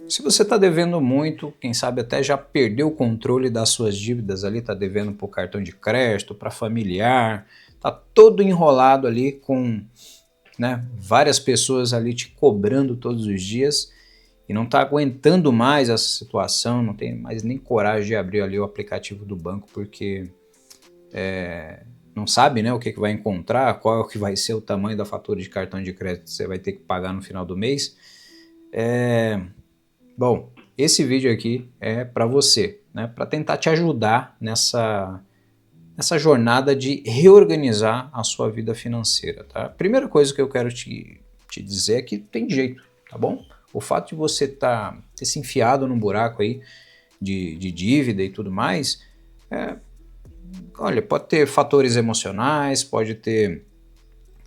Se você está devendo muito, quem sabe até já perdeu o controle das suas dívidas ali, está devendo para o cartão de crédito, para familiar, está todo enrolado ali com, né, várias pessoas ali te cobrando todos os dias e não está aguentando mais essa situação, não tem mais nem coragem de abrir ali o aplicativo do banco porque não sabe, né, o que vai encontrar, qual é o que vai ser o tamanho da fatura de cartão de crédito que você vai ter que pagar no final do mês. Bom, esse vídeo aqui é para você, né, para tentar te ajudar nessa jornada de reorganizar a sua vida financeira, tá? A primeira coisa que eu quero te dizer é que tem jeito, tá bom? O fato de você ter se enfiado num buraco aí de dívida e tudo mais, olha, pode ter fatores emocionais, pode ter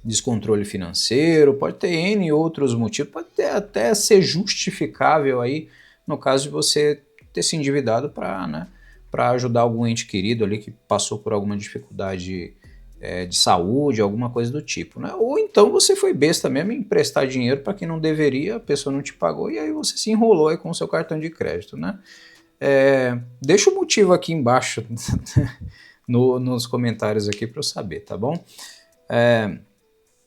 descontrole financeiro, pode ter N outros motivos, pode até ser justificável aí no caso de você ter se endividado para, né, para ajudar algum ente querido ali que passou por alguma dificuldade de saúde, alguma coisa do tipo, né? Ou então você foi besta mesmo em emprestar dinheiro para quem não deveria, a pessoa não te pagou e aí você se enrolou aí com o seu cartão de crédito, né? Deixa o motivo aqui embaixo nos comentários aqui para eu saber, tá bom?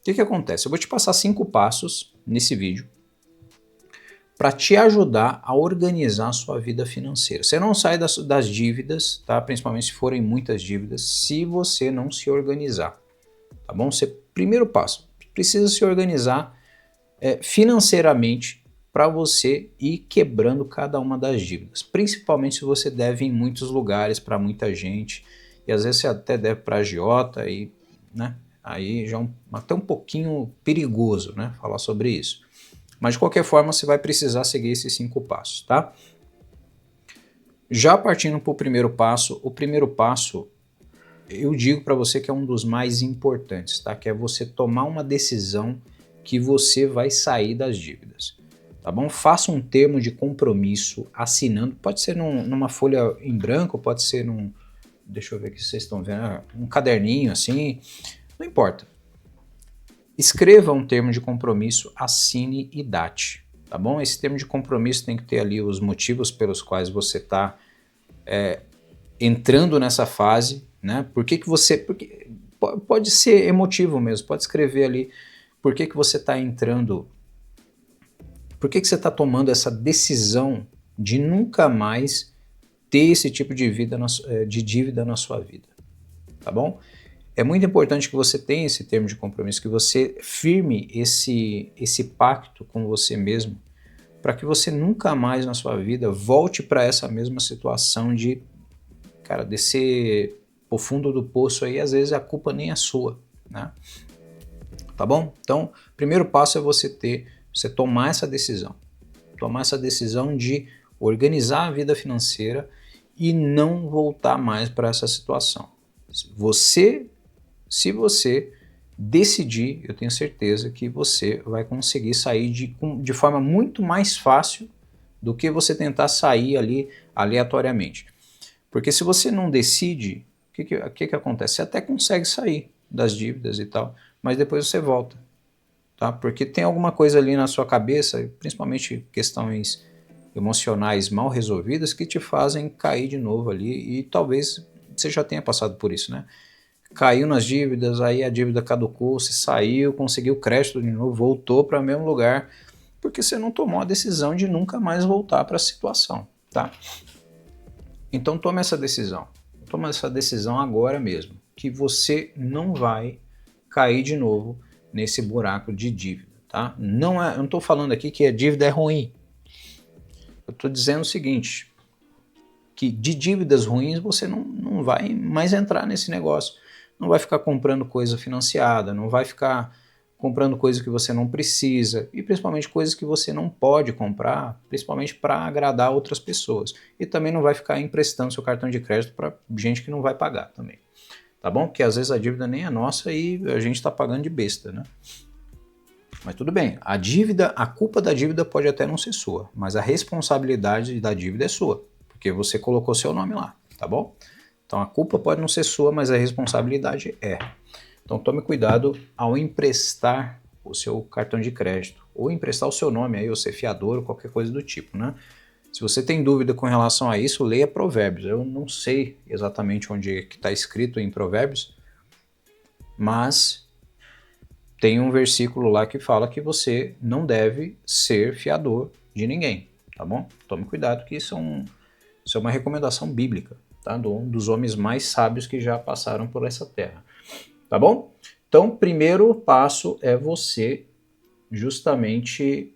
O que acontece? Eu vou te passar 5 passos nesse vídeo para te ajudar a organizar a sua vida financeira. Você não sai das dívidas, tá? Principalmente se forem muitas dívidas, se você não se organizar, tá bom? Primeiro passo, precisa se organizar financeiramente para você ir quebrando cada uma das dívidas, principalmente se você deve em muitos lugares para muita gente e às vezes você até deve para agiota e, né? Aí já até um pouquinho perigoso, né, falar sobre isso. Mas de qualquer forma você vai precisar seguir esses 5 passos, tá? Já partindo para o primeiro passo eu digo para você que é um dos mais importantes, tá? Que é você tomar uma decisão que você vai sair das dívidas, tá bom? Faça um termo de compromisso assinando, pode ser numa folha em branco, pode ser deixa eu ver aqui se vocês estão vendo, um caderninho assim, não importa. Escreva um termo de compromisso, assine e date, tá bom? Esse termo de compromisso tem que ter ali os motivos pelos quais você está entrando nessa fase, né? Porque pode ser emotivo mesmo, pode escrever ali por que você está entrando, por que você está tomando essa decisão de nunca mais ter esse tipo de dívida na sua vida, tá bom? É muito importante que você tenha esse termo de compromisso, que você firme esse pacto com você mesmo, para que você nunca mais na sua vida volte para essa mesma situação de, cara, descer pro fundo do poço aí, às vezes a culpa nem é sua, né? Tá bom? Então, o primeiro passo é você tomar essa decisão de organizar a vida financeira e não voltar mais para essa situação. Se você decidir, eu tenho certeza que você vai conseguir sair de forma muito mais fácil do que você tentar sair ali aleatoriamente. Porque se você não decide, o que acontece? Você até consegue sair das dívidas e tal, mas depois você volta, tá? Porque tem alguma coisa ali na sua cabeça, principalmente questões emocionais mal resolvidas, que te fazem cair de novo ali e talvez você já tenha passado por isso, né? Caiu nas dívidas, aí a dívida caducou, você saiu, conseguiu crédito de novo, voltou para o mesmo lugar, porque você não tomou a decisão de nunca mais voltar para a situação, tá? Então tome essa decisão agora mesmo, que você não vai cair de novo nesse buraco de dívida, tá? Eu não estou falando aqui que a dívida é ruim, eu estou dizendo o seguinte, que de dívidas ruins você não vai mais entrar nesse negócio, não vai ficar comprando coisa financiada, não vai ficar comprando coisa que você não precisa e principalmente coisas que você não pode comprar, principalmente para agradar outras pessoas. E também não vai ficar emprestando seu cartão de crédito para gente que não vai pagar também, tá bom? Porque às vezes a dívida nem é nossa e a gente está pagando de besta, né? Mas tudo bem, a culpa da dívida pode até não ser sua, mas a responsabilidade da dívida é sua, porque você colocou seu nome lá, tá bom? Então a culpa pode não ser sua, mas a responsabilidade é. Então tome cuidado ao emprestar o seu cartão de crédito, ou emprestar o seu nome aí, ou ser fiador, ou qualquer coisa do tipo, né? Se você tem dúvida com relação a isso, leia Provérbios. Eu não sei exatamente onde é que está escrito em Provérbios, mas tem um versículo lá que fala que você não deve ser fiador de ninguém, tá bom? Tome cuidado que isso é uma recomendação bíblica, tá? Um dos homens mais sábios que já passaram por essa terra, tá bom? Então, o primeiro passo é você justamente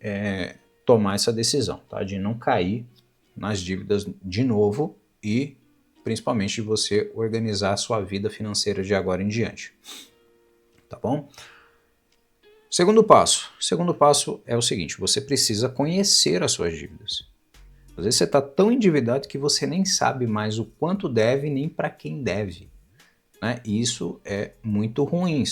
tomar essa decisão, tá? De não cair nas dívidas de novo e principalmente de você organizar a sua vida financeira de agora em diante, tá bom? Segundo passo é o seguinte, você precisa conhecer as suas dívidas. Às vezes você está tão endividado que você nem sabe mais o quanto deve nem para quem deve, né? E isso é muito ruim,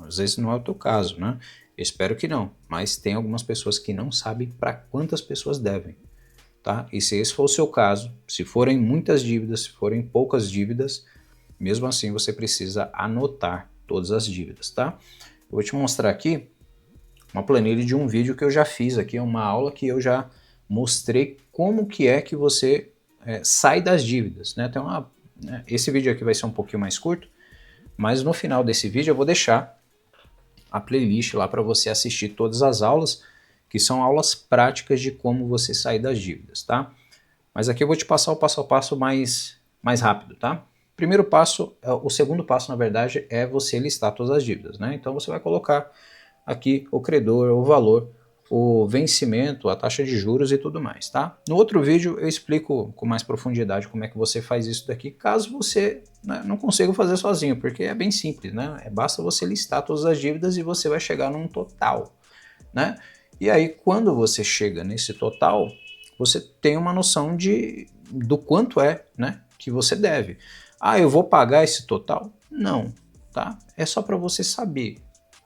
às vezes não é o teu caso, né? Eu espero que não, mas tem algumas pessoas que não sabem para quantas pessoas devem, tá? E se esse for o seu caso, se forem muitas dívidas, se forem poucas dívidas, mesmo assim você precisa anotar todas as dívidas, tá? Eu vou te mostrar aqui uma planilha de um vídeo que eu já fiz aqui, uma aula que eu já mostrei como que é que você sai das dívidas, né? Esse vídeo aqui vai ser um pouquinho mais curto, mas no final desse vídeo eu vou deixar a playlist lá para você assistir todas as aulas, que são aulas práticas de como você sair das dívidas, tá? Mas aqui eu vou te passar o passo a passo mais rápido, tá? Primeiro passo, o segundo passo na verdade é você listar todas as dívidas, né? Então você vai colocar aqui o credor, o valor, o vencimento, a taxa de juros e tudo mais, tá? No outro vídeo eu explico com mais profundidade como é que você faz isso daqui, caso você não consiga fazer sozinho, porque é bem simples, né? Basta você listar todas as dívidas e você vai chegar num total, né? E aí quando você chega nesse total, você tem uma noção do quanto né, que você deve. Ah, eu vou pagar esse total? Não, tá? É só para você saber.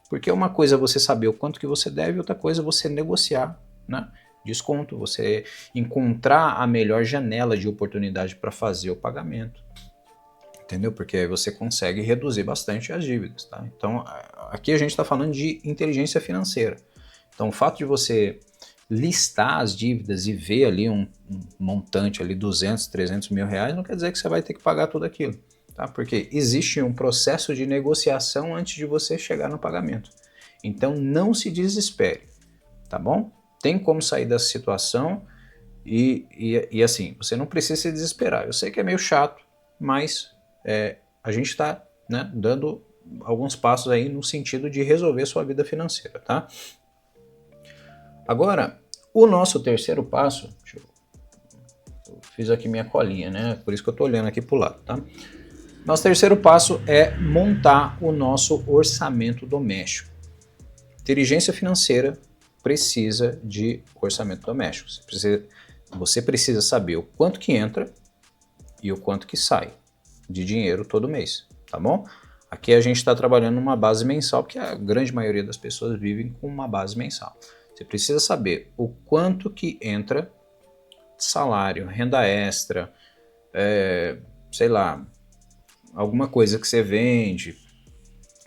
Porque uma coisa é você saber o quanto que você deve, outra coisa é você negociar, né? Desconto, você encontrar a melhor janela de oportunidade para fazer o pagamento, entendeu? Porque aí você consegue reduzir bastante as dívidas, tá? Então, aqui a gente está falando de inteligência financeira. Então, o fato de você listar as dívidas e ver ali um montante ali, 200, 300 mil reais, não quer dizer que você vai ter que pagar tudo aquilo. Tá? Porque existe um processo de negociação antes de você chegar no pagamento. Então não se desespere, tá bom? Tem como sair dessa situação e assim, você não precisa se desesperar. Eu sei que é meio chato, mas a gente está, né, dando alguns passos aí no sentido de resolver sua vida financeira, tá? Agora, o nosso terceiro passo, eu fiz aqui minha colinha, né? Por isso que eu tô olhando aqui pro lado, tá? Nosso terceiro passo é montar o nosso orçamento doméstico. Inteligência financeira precisa de orçamento doméstico. Você precisa saber o quanto que entra e o quanto que sai de dinheiro todo mês, tá bom? Aqui a gente está trabalhando numa base mensal, porque a grande maioria das pessoas vivem com uma base mensal. Você precisa saber o quanto que entra salário, renda extra, sei lá, alguma coisa que você vende,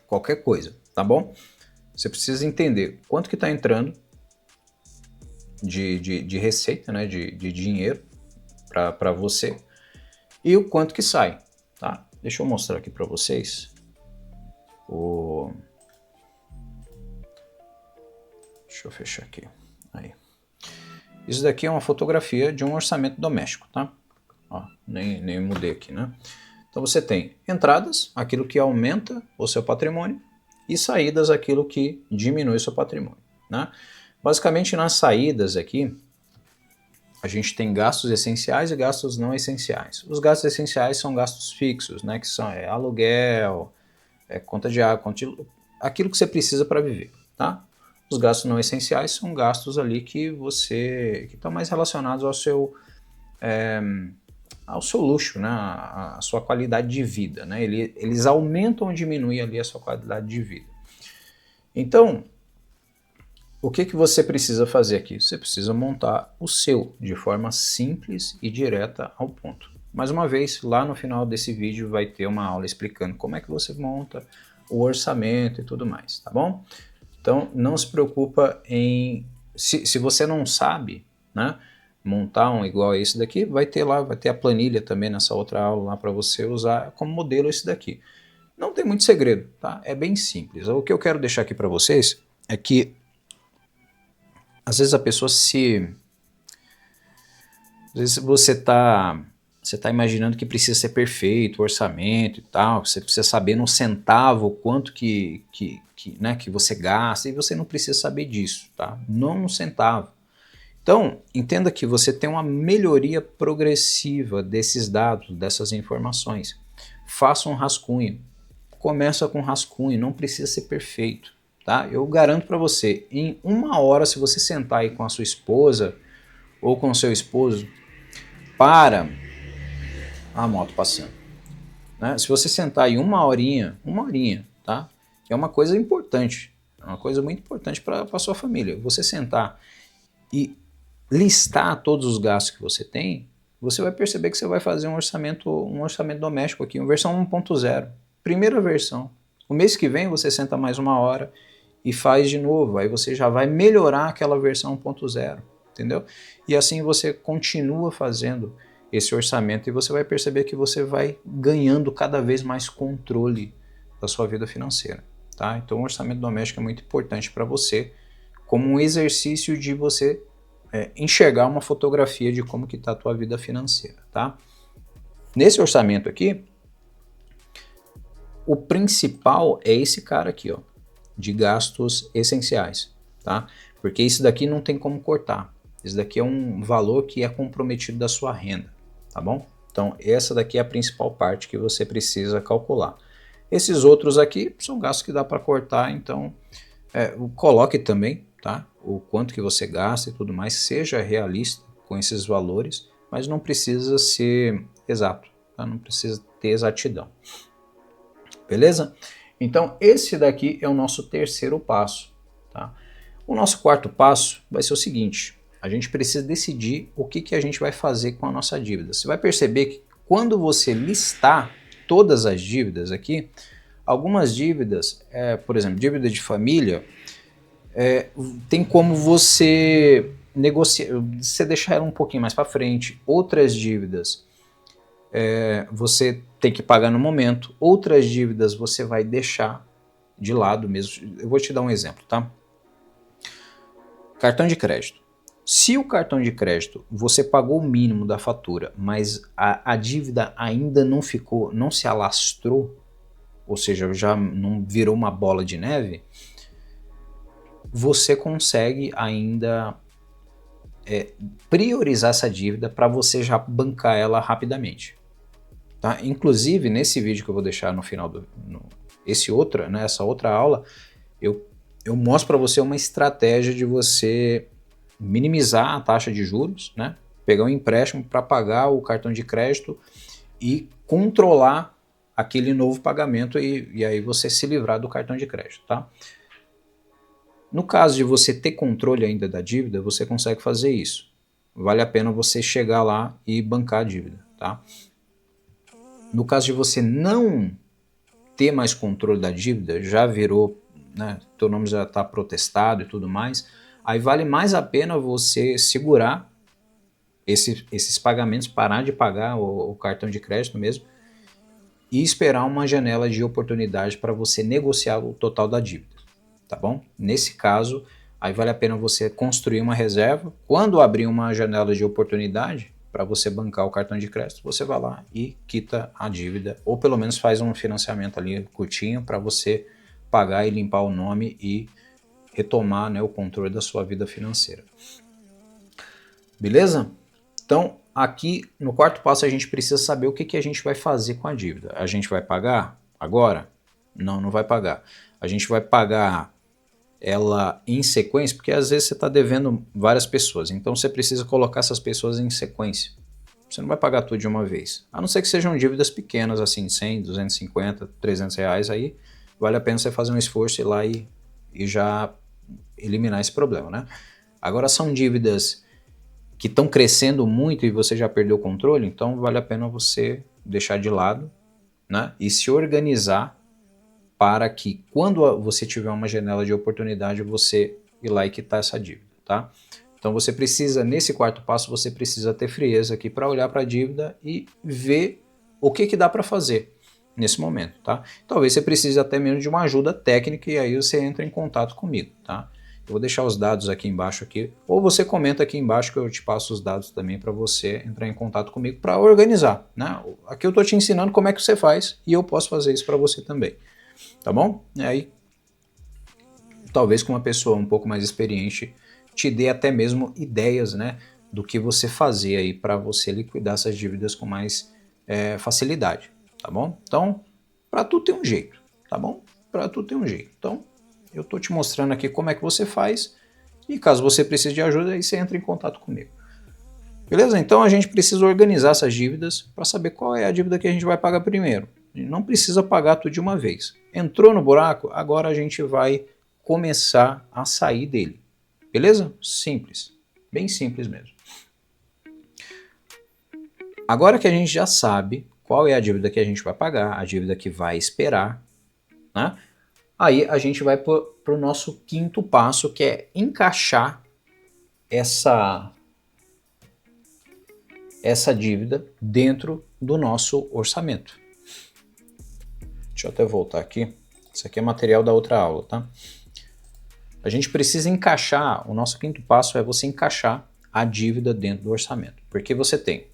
qualquer coisa, tá bom? Você precisa entender quanto que está entrando de receita, né, de dinheiro para você e o quanto que sai, tá? Deixa eu mostrar aqui para vocês Deixa eu fechar aqui. Aí. Isso daqui é uma fotografia de um orçamento doméstico, tá? Ó, nem mudei aqui, né? Então você tem entradas, aquilo que aumenta o seu patrimônio, e saídas, aquilo que diminui o seu patrimônio, né? Basicamente nas saídas aqui, a gente tem gastos essenciais e gastos não essenciais. Os gastos essenciais são gastos fixos, né? Que são aluguel, conta de água, aquilo que você precisa para viver, tá? Os gastos não essenciais são gastos ali que estão mais relacionados ao seu luxo, né? A sua qualidade de vida, né? Eles aumentam ou diminuem ali a sua qualidade de vida. Então, o que você precisa fazer aqui? Você precisa montar o seu de forma simples e direta ao ponto. Mais uma vez, lá no final desse vídeo vai ter uma aula explicando como é que você monta o orçamento e tudo mais, tá bom? Então não se preocupa em, se você não sabe, né, montar um igual a esse daqui, vai ter lá, vai ter a planilha também nessa outra aula lá para você usar como modelo esse daqui. Não tem muito segredo, tá? É bem simples. O que eu quero deixar aqui para vocês é que às vezes a pessoa se... Às vezes você tá imaginando que precisa ser perfeito, o orçamento e tal, você precisa saber no centavo quanto né, que você gasta, e você não precisa saber disso, tá? Não no centavo. Então, entenda que você tem uma melhoria progressiva desses dados, dessas informações. Faça um rascunho. Começa com rascunho, não precisa ser perfeito, tá? Eu garanto para você, em 1 hora, se você sentar aí com a sua esposa ou com o seu esposo, para a moto passando, né? Se você sentar aí 1 horinha, tá? Que é uma coisa importante, é uma coisa muito importante para a sua família. Você sentar e listar todos os gastos que você tem, você vai perceber que você vai fazer um orçamento doméstico aqui, uma versão 1.0, primeira versão. O mês que vem você senta mais 1 hora e faz de novo, aí você já vai melhorar aquela versão 1.0, entendeu? E assim você continua fazendo esse orçamento e você vai perceber que você vai ganhando cada vez mais controle da sua vida financeira, tá? Então o orçamento doméstico é muito importante para você, como um exercício de você enxergar uma fotografia de como que está a tua vida financeira, tá? Nesse orçamento aqui, o principal é esse cara aqui, ó, de gastos essenciais, tá? Porque isso daqui não tem como cortar. Isso daqui é um valor que é comprometido da sua renda, tá bom? Então essa daqui é a principal parte que você precisa calcular. Esses outros aqui são gastos que dá para cortar, então coloque também, tá? O quanto que você gasta e tudo mais, seja realista com esses valores, mas não precisa ser exato, tá? Não precisa ter exatidão. Beleza? Então esse daqui é o nosso terceiro passo, tá? O nosso quarto passo vai ser o seguinte: a gente precisa decidir o que a gente vai fazer com a nossa dívida. Você vai perceber que quando você listar todas as dívidas aqui, algumas dívidas, por exemplo, dívida de família, tem como você negociar, você deixar ela um pouquinho mais para frente. Outras dívidas você tem que pagar no momento, outras dívidas você vai deixar de lado mesmo. Eu vou te dar um exemplo, tá? Cartão de crédito. Se o cartão de crédito você pagou o mínimo da fatura, mas a dívida ainda não ficou, não se alastrou, ou seja, já não virou uma bola de neve, você consegue ainda priorizar essa dívida para você já bancar ela rapidamente. Tá? Inclusive, nesse vídeo que eu vou deixar no final, essa outra aula, eu mostro para você uma estratégia de você minimizar a taxa de juros, né? Pegar um empréstimo para pagar o cartão de crédito e controlar aquele novo pagamento e aí você se livrar do cartão de crédito, tá? No caso de você ter controle ainda da dívida, você consegue fazer isso. Vale a pena você chegar lá e bancar a dívida, tá? No caso de você não ter mais controle da dívida, já virou, né, teu nome já está protestado e tudo mais, aí vale mais a pena você segurar esses pagamentos, parar de pagar o cartão de crédito mesmo e esperar uma janela de oportunidade para você negociar o total da dívida, tá bom? Nesse caso, aí vale a pena você construir uma reserva. Quando abrir uma janela de oportunidade para você bancar o cartão de crédito, você vai lá e quita a dívida, ou pelo menos faz um financiamento ali curtinho para você pagar e limpar o nome e retomar, né, o controle da sua vida financeira. Beleza? Então, aqui no quarto passo a gente precisa saber o que a gente vai fazer com a dívida. A gente vai pagar agora? Não, não vai pagar. A gente vai pagar ela em sequência, porque às vezes você está devendo várias pessoas, então você precisa colocar essas pessoas em sequência. Você não vai pagar tudo de uma vez, a não ser que sejam dívidas pequenas, assim, 100, 250, 300 reais, aí vale a pena você fazer um esforço e ir lá e já eliminar esse problema, né? Agora são dívidas que estão crescendo muito e você já perdeu o controle, então vale a pena você deixar de lado, né? E se organizar para que quando você tiver uma janela de oportunidade, você ir lá e quitar essa dívida, tá? Então você precisa, nesse quarto passo, você precisa ter frieza aqui para olhar para a dívida e ver o que dá para fazer nesse momento, tá? Talvez você precise até mesmo de uma ajuda técnica e aí você entra em contato comigo, tá? Eu vou deixar os dados aqui embaixo aqui, ou você comenta aqui embaixo que eu te passo os dados também para você entrar em contato comigo para organizar, né? Aqui eu estou te ensinando como é que você faz e eu posso fazer isso para você também, tá bom? E aí, talvez com uma pessoa um pouco mais experiente te dê até mesmo ideias, né, do que você fazer aí para você liquidar essas dívidas com mais facilidade, tá bom? Então, para tudo tem um jeito, tá bom? Para tudo tem um jeito. Então, eu tô te mostrando aqui como é que você faz e caso você precise de ajuda, aí você entra em contato comigo. Beleza? Então a gente precisa organizar essas dívidas para saber qual é a dívida que a gente vai pagar primeiro. A gente não precisa pagar tudo de uma vez. Entrou no buraco, agora a gente vai começar a sair dele. Beleza? Simples. Bem simples mesmo. Agora que a gente já sabe qual é a dívida que a gente vai pagar, a dívida que vai esperar, né? Aí a gente vai para o nosso quinto passo, que é encaixar essa dívida dentro do nosso orçamento. Deixa eu até voltar aqui. Isso aqui é material da outra aula, tá? A gente precisa encaixar, o nosso quinto passo é você encaixar a dívida dentro do orçamento. Porque você tem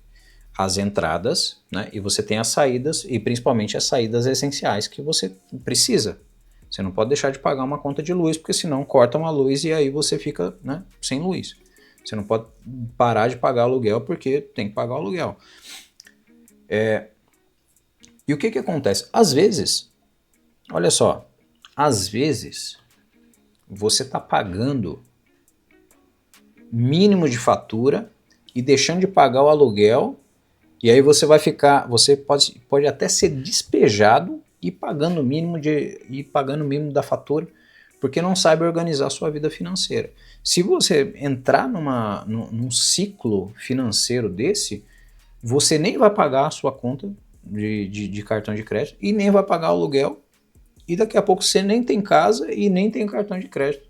as entradas, né, e você tem as saídas, e principalmente as saídas essenciais que você precisa. Você não pode deixar de pagar uma conta de luz, porque senão corta uma luz e aí você fica, né, sem luz. Você não pode parar de pagar aluguel porque tem que pagar o aluguel. E o que acontece? Às vezes, olha só, às vezes você está pagando mínimo de fatura e deixando de pagar o aluguel, e aí você vai ficar, você pode até ser despejado e pagando o mínimo da fatura, porque não sabe organizar a sua vida financeira. Se você entrar num ciclo financeiro desse, você nem vai pagar a sua conta de cartão de crédito e nem vai pagar o aluguel, e daqui a pouco você nem tem casa e nem tem cartão de crédito.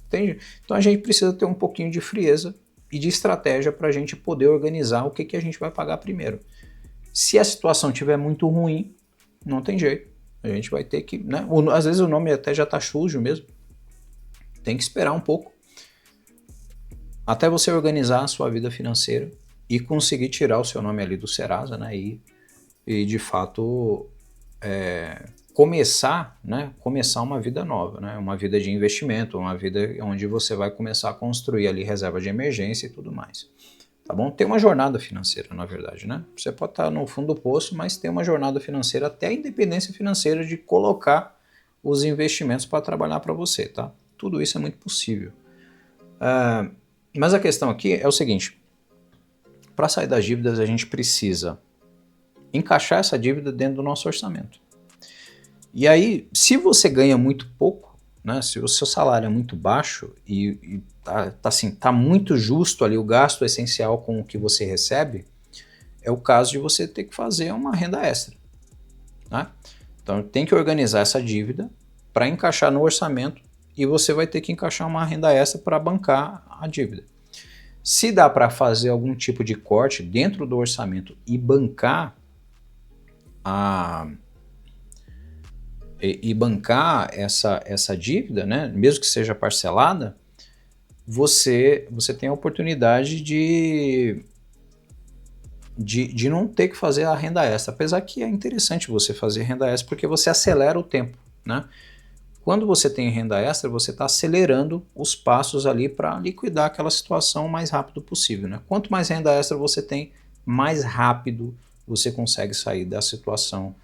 Entende? Então a gente precisa ter um pouquinho de frieza e de estratégia para a gente poder organizar o que a gente vai pagar primeiro. Se a situação estiver muito ruim, não tem jeito. A gente vai ter que, né? Às vezes o nome até já está sujo mesmo. Tem que esperar um pouco até você organizar a sua vida financeira e conseguir tirar o seu nome ali do Serasa, né? E de fato começar uma vida nova, né? Uma vida de investimento, uma vida onde você vai começar a construir ali reserva de emergência e tudo mais. Tá bom? Tem uma jornada financeira, na verdade, né? Você pode estar no fundo do poço, mas tem uma jornada financeira, até a independência financeira de colocar os investimentos para trabalhar para você, tá? Tudo isso é muito possível. Mas a questão aqui é o seguinte: para sair das dívidas, a gente precisa encaixar essa dívida dentro do nosso orçamento. E aí, se você ganha muito pouco, né, se o seu salário é muito baixo e tá muito justo ali o gasto essencial com o que você recebe, é o caso de você ter que fazer uma renda extra, né? Então tem que organizar essa dívida para encaixar no orçamento e você vai ter que encaixar uma renda extra para bancar a dívida. Se dá para fazer algum tipo de corte dentro do orçamento e bancar essa dívida, né, mesmo que seja parcelada, você tem a oportunidade de não ter que fazer a renda extra, apesar que é interessante você fazer renda extra porque você acelera o tempo, né? Quando você tem renda extra, você está acelerando os passos ali para liquidar aquela situação o mais rápido possível, né? Quanto mais renda extra você tem, mais rápido você consegue sair da situação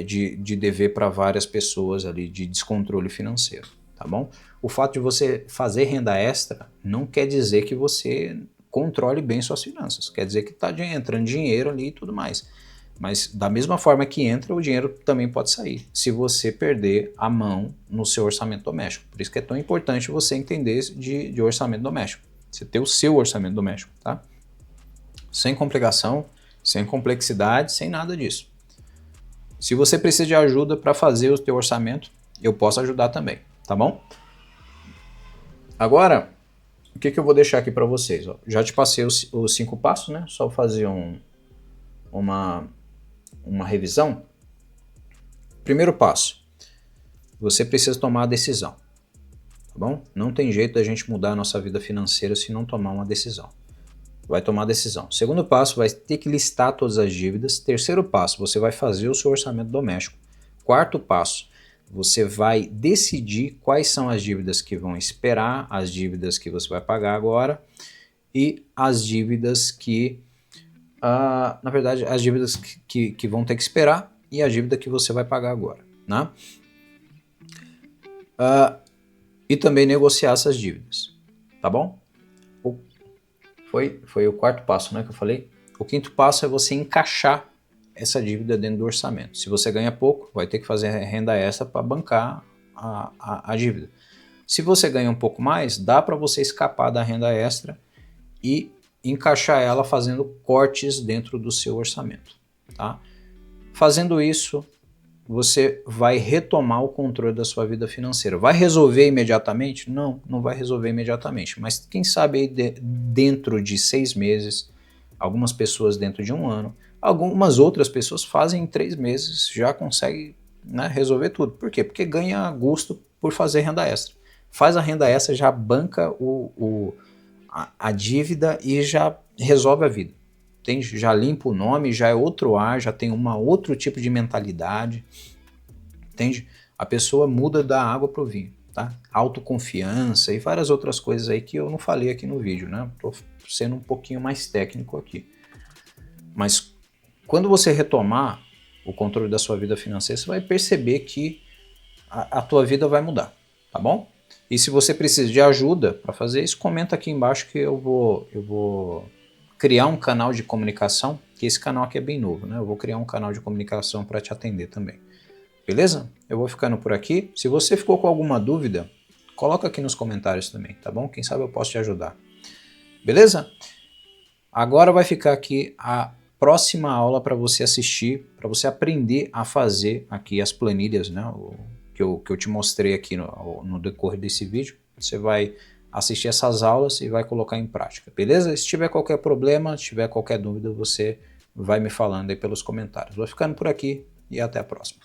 de dever para várias pessoas ali, de descontrole financeiro, tá bom? O fato de você fazer renda extra não quer dizer que você controle bem suas finanças, quer dizer que está entrando dinheiro ali e tudo mais. Mas da mesma forma que entra, o dinheiro também pode sair, se você perder a mão no seu orçamento doméstico. Por isso que é tão importante você entender de orçamento doméstico, você ter o seu orçamento doméstico, tá? Sem complicação, sem complexidade, sem nada disso. Se você precisa de ajuda para fazer o teu orçamento, eu posso ajudar também, tá bom? Agora, o que eu vou deixar aqui para vocês? Ó, já te passei os 5 passos, né? Só fazer uma revisão. Primeiro passo, você precisa tomar a decisão, tá bom? Não tem jeito da gente mudar a nossa vida financeira se não tomar uma decisão. Vai tomar a decisão. Segundo passo, vai ter que listar todas as dívidas. Terceiro passo, você vai fazer o seu orçamento doméstico. Quarto passo, você vai decidir quais são as dívidas que vão esperar, as dívidas que você vai pagar agora e as dívidas que, na verdade, as dívidas que vão ter que esperar e a dívida que você vai pagar agora, né? E também negociar essas dívidas, tá bom? Foi o quarto passo, né, que eu falei. O quinto passo é você encaixar essa dívida dentro do orçamento. Se você ganha pouco, vai ter que fazer renda extra para bancar a dívida. Se você ganha um pouco mais, dá para você escapar da renda extra e encaixar ela fazendo cortes dentro do seu orçamento, tá? Fazendo isso, você vai retomar o controle da sua vida financeira. Vai resolver imediatamente? Não, não vai resolver imediatamente. Mas quem sabe aí dentro de 6 meses, algumas pessoas dentro de 1 ano, algumas outras pessoas fazem em 3 meses, já conseguem, né, resolver tudo. Por quê? Porque ganha gosto por fazer renda extra. Faz a renda extra, já banca a dívida e já resolve a vida. Entende? Já limpa o nome, já é outro ar, já tem outro tipo de mentalidade, entende? A pessoa muda da água para o vinho, tá? Autoconfiança e várias outras coisas aí que eu não falei aqui no vídeo, né? Tô sendo um pouquinho mais técnico aqui. Mas quando você retomar o controle da sua vida financeira, você vai perceber que a tua vida vai mudar, tá bom? E se você precisa de ajuda para fazer isso, comenta aqui embaixo que eu vou criar um canal de comunicação, que esse canal aqui é bem novo, né? Eu vou criar um canal de comunicação para te atender também. Beleza? Eu vou ficando por aqui. Se você ficou com alguma dúvida, coloca aqui nos comentários também, tá bom? Quem sabe eu posso te ajudar. Beleza? Agora vai ficar aqui a próxima aula para você assistir, para você aprender a fazer aqui as planilhas, né? Que eu te mostrei aqui no decorrer desse vídeo. Você vai assistir essas aulas e vai colocar em prática, beleza? Se tiver qualquer problema, se tiver qualquer dúvida, você vai me falando aí pelos comentários. Vou ficando por aqui e até a próxima.